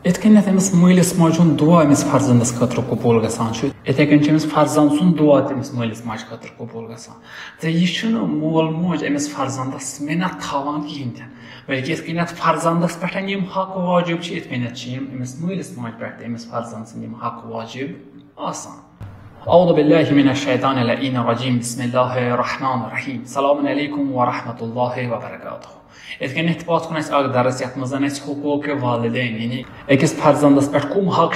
इत कन्यत अमिस मलिस माज हुंद दुआ अमिस फर्जंदस खतर कबूल गसान छु इथे कन अमिस फर्जंद सुन दुआ अमिस मलिस माज खतर कबूल गसान ते यह मोल मोज अमिस फर्जंदस मिन्नत थावान कहीं ते बल्कि इत कन्यत फर्जंदस पे यम हक वाजिब छु इत कन्यत अमिस मलिस माज पे अमिस फर्जंद सन यम हक वाजिब आसान औज़ु बिल्लाहि मिनश शैतानिर रजीम बिस्मिल्लाहिर रहमानिर रहीम अस्सलामु अलैकुम व रहमतुल्लाहि व बरकातुहू इत कन पात कुन दरस ये मज हुकूक वालिदैन यानी अकिस फर्जंदस पे कुम हक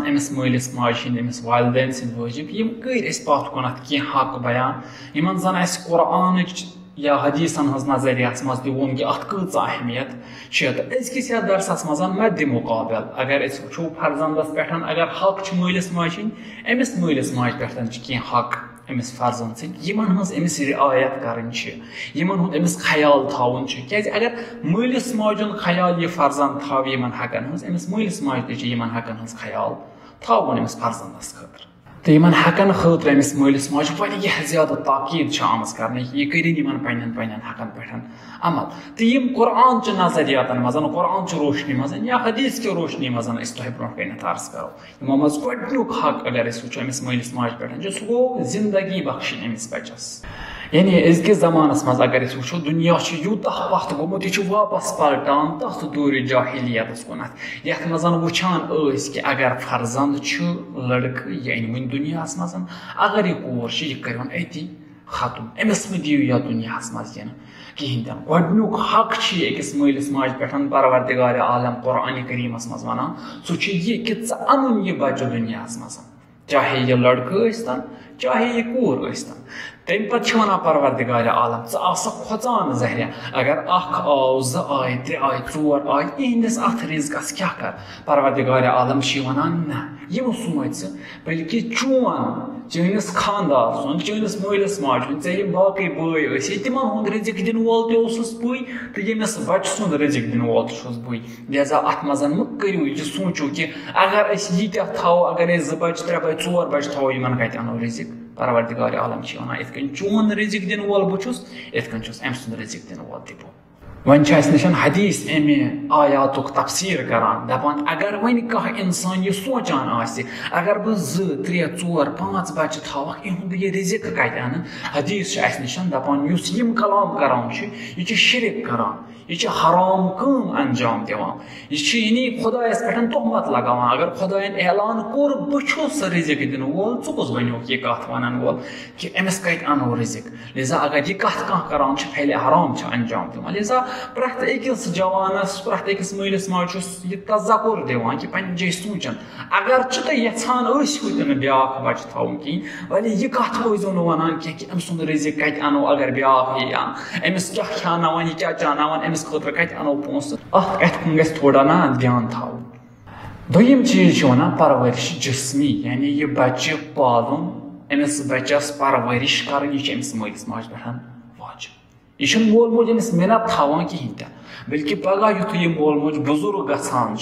अमिस मलिस माज हिंद अमिस वालिदैन सिंद वाजिब यम कर पात कुन कह हक बयान यमन जन कुरान या हदीसन हज नजरिया मज दिवोन कि अत कच अहमियत अजकिस यथ दरसस मज मद मुकाबल अगर वो फर्जंदस पे अगर हक मलिस माज हिंद अमिस मलिस माज पे कह हक अमिस फर्जंद सिमन हज अमिस रियायत कर अमिस ख्याल थावन क्या अगर मलिस माजुन ख्याल यह फर्जंद थाव यमन हकन हज अमिस मलिस माज ते यमन हकन हज ख्याल थावन अमिस फर्जंदस खतर तो यमन हकन खतर अमिस मलिस माज वारियाह ज्यादा ताकीद आमज कर यह करिन पन्न हकन पे अमल तो यम कुरान नजरियातन मज कुरान रोशनी मज या हदीस के रोशनी मज तुह ब्रो कन अर्ज करो यमो मज गोडनुक हक अगर वो अमिस मलिस माज पे सह गो जिंदगी बख्शन अमिस बचस यानी अजकिस जमानस मज अगर वो दुनिया यूत पथ गोमुत यह वापस पलटान तथ दूर जाहिलियत कुन ये मज वुचान कि अगर फर्जंद लड़क यह अन वन दुनिया मज अगर यह कोर यह कर अति खत्म अमिस मे दियो या दुनिया मज कहें तन गोडनुक हक अकिस मलिस माज पे परवरदिगार आलम कुरान करीमस मज वन सह यह कि अन यह बच्चे दुनिया मज चाहे यह लड़क चाहे यह कोर तम पे वन परवरदिगार आलम खोचान जहरिया अगर आव ज आय त्रे आय चोर आय इहंदिस अथ रिजकस क्या कर परवरदिगार आलम वन ना यम सोच बल्कि चोनिस खानदार सुन चोनिस मलिस माज ऐ बाकी बय तिमन हुंद रिजिक दिन वोल तस बी तो यमिस बच्चे सुंद रिजिक दिन वोल बी लिहाजा अत मज मह करू यह सोचो कि अगर यीत थो अगर ज बच्चे त्रे बच्चे चोर बच्चे थो इन कत अनो रिजिक परवरदिगार आलम वन इत कन चोन रिजिक दिन वोल बहुस इत कन अम सुंद रिजिक दिन वोल तह बह वन निशन हदीस अमे आयातुक तफसीर करान दपान अगर वन कह इंसान यह सोचान अगर बह 2 3 4 5 बच्चे थवक इहुंद यह रिजिक कत अन हदीस निशन दपान यम कलाम करान यह शिरक करान यह हराम कम अंजाम दिवान यह खुदायस पे तोहमत लगान अगर खुदायन ऐलान कोर बहुस रिजिक दिन वोल कुस बनो यह कत वन वोल कि अमिस कत अनो रिजिक लिहाजा अगर यह कत कह करान पहले हराम अंजाम दिवान लिहाजा प्रत अकिस जवानस प्रत अकिस मलिस माज यह तजक्कुर दिवान कि पन्ने जाय सोचन अगर तो यछान ब्या बच्चे थवन कहें वली यह कत वजो वन कि अम सुंद रिजिक कत अनो अगर ब्या अमिस क्या खानावन यह क्या चाहनावन अमिस खतर कत अनो पोस अत कत कुन गस थोड़ा ना ध्यान थवन दोयम चीज वन परवरिश जिस्मी यानी यह बच्चे पालुन अमिस बच्चस परवरिश कर यह अमिस मलिस माज पे वाजिब यह मोल मोज अमिस मिन्नत थावान कहें तन बल्कि पगह युथ यह मोल मोज बुजुर्ग गसान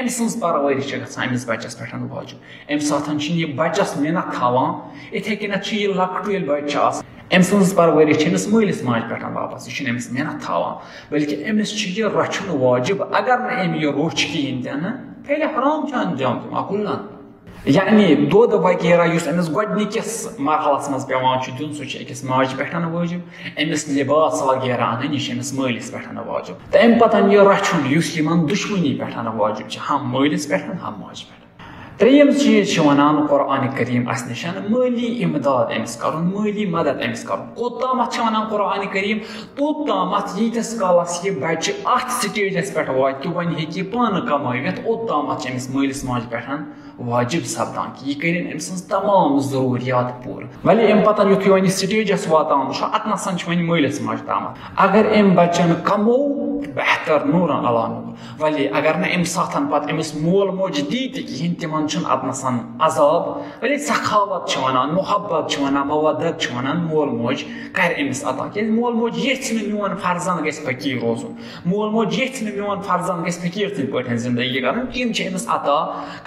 अम सज परवरिश अमिस बच्चस पे वाजिब अम साथन यह बच्चस मिन्नत थावान इथे कनत यह लकट ये बच्चे अम सज परवरिश अमिस मलिस माज पे वापस यह अमिस मिन्नत थावान बल्कि अमिस यह रचन वाजिब अगर न अम यह रोच कहें तन पहले हराम अंजाम दिम अकुल्ला यानी दोद वगैरह अमिस गोडनिकिस मरहलस मज पेवान दिन सह अकिस माज पे वाजिब अमिस लिबास वगैरह अन यह अमिस मलिस पे वाजिब तो अम पतन यह रचुन यमन दुश्मनी पे वाजिब हम मलिस पे हम माज पे त्रेयम चीज वन कुरान करीम निशन माली इमदाद अमिस कर माली मदद अमिस कर कोतामत वन कुरान करीम तोतामत यीतिस कालस यह बच्चे अत स्टेजस पे वात कि वन हे पान कमावित ओतामत अमिस मलिस माज पे वाजिब सपदान कि यह कर अम सज तमाम जरूरियात पूर वली अम पतन युथ वन स्टेजस वातान अत नसन वन मलिस माज तामत अगर अम बच्चन कमो बेहतर नूरन अला नूर वली अगर न अम साथन पत अमिस मोल मोज दी कहें तिमन अत नसन अजाब वली सखावत वन मोहब्बत वन मवदत वन मोल मोज कर अमिस अता क्या मोल मोज ये मोन फर्जंद गस फकीर रोजुन मोल मोज ये मोन फर्जंद गस फकीर तिन पे जिंदगी कर तम अमिस अता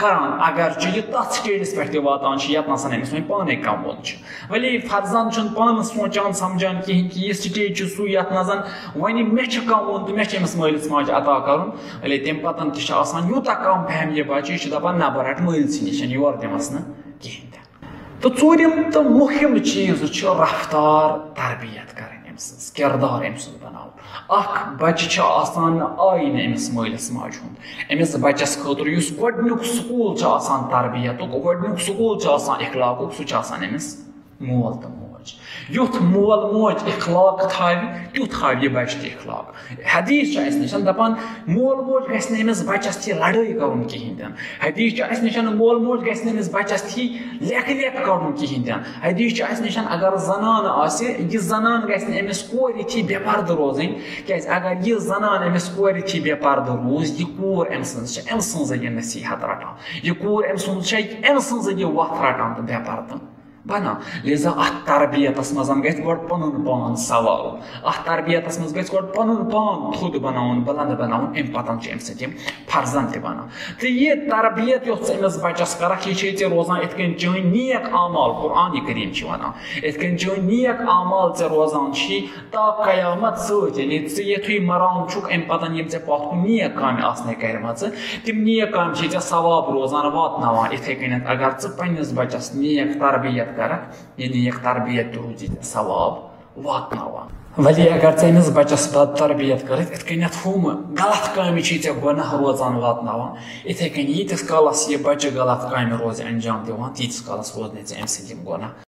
करान अगर यह तथ स्टेजस पे वातान यत नसन अमिस वो पाने कमोन वली फर्जंद पान सोचान समझान कहें कि यह स्टेज सू यत नजन वन मे कमोन तो मे अमिस मलिस माज अता करुन अले तम पतन तह आसान यूता कम फैमिली बच्चे दपान ना बह रट मलिस निश योर दिमस न कहें तो ूरम तो मुहिम चीज रफ्तार तरबियत कर किरदार अम्स बनाव बच्चे आसान आइन अमिस मलिस माज अमिस बच्चस खतर गोडनुक स्कूल तरबियत गोडनुक स्कूल इखलाक सह अमिस मोल तो मोज युथ मोल मोज इखलाक थावी तुथ थाव यह बच्चे इखलाक हदीस निश दपान मोल मोज गमिस बच्चस थी लड़ाई कर कहें हदीस निश मोल मोज गमिस बच्चस थी लेख लेख कर कहें हदीस निश अगर जनान यह जनान गमिस कोर थी बेपर्द रोजन क्या अगर यह जनान अमिस कोर थी बेपर्द रोज यह कूर अम सज यह नसीहत रटान यह कूर अम सज यह वथ रटान तो बेपर्द बना लिजा अत तरबियतस मज गोड पनुन पान सवाल अत तरबियतस मज गो पनुन पान थोद बनावन बुलंद बनावन अम पतन अम सम फर्जन त बना तो यह तरबियत अमिस बच्चस कर यह रोजान इत चन नेक आमाल कुरान करीम वन इत चन नेक आमाल ऐ रोजान ता कयामत सयुथु मरान अम पतन यम ऐ पत कुन नेक काम आसने करम तम नेक काम ऐ सवाब रोजान वातनावान इथे कन अगर पन्निस बच्चस नेक तरबियत कर यह नेक तरबियत रूजी सवाब वातनावान वली अगर अमिस बच्चस बद तरबियत कर हम गलत काम गुनाह रोजान वातनावान इथे कन यीतिस कालस यह बच्चे गलत काम रोज अंजाम दिवान तीतिस कालस रोज अम गुनाह।